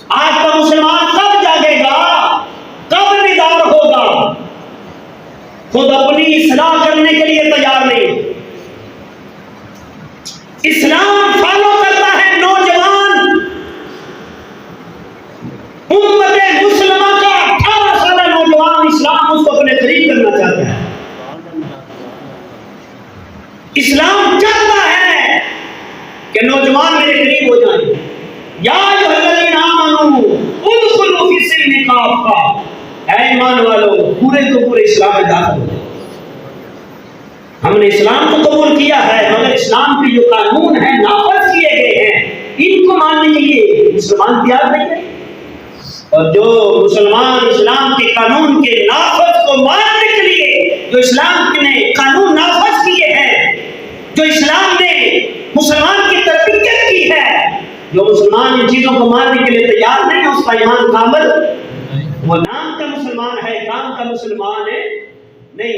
آج کا مسلمان کب جاگے گا، کب بیدار ہوگا؟ خود اپنی اصلاح کرنے کے لیے تیار نہیں۔ اسلام فالو کرتا ہے نوجوان، امت مسلمہ کا 18 سالہ نوجوان اسلام اس کو اپنے قریب کرنا چاہتا ہے۔ اسلام چاہتا ہے کہ نوجوان میرے قریب ہو جائیں۔ یا ایھا الذین آمنوا ادخلوا فی السلم کافہ، اے ایمان والو پورے تو پورے اسلام میں داخل ہو جائیں۔ ہم نے اسلام کو قبول کیا ہے، مگر اسلام کے جو قانون ہیں نافذ کیے گئے ہیں، ان کو ماننے کے لیے مسلمان تیار نہیں ہے۔ اور جو مسلمان اسلام کے قانون کے نافذ کو ماننے کے لیے، جو اسلام نے قانون نافذ کیے ہیں، جو اسلام نے مسلمان کی تربیت کی ہے، جو مسلمان ان چیزوں کو ماننے کے لیے تیار نہیں ہے، اس کا ایمان کامل، وہ نام کا مسلمان ہے، کام کا مسلمان ہے نہیں۔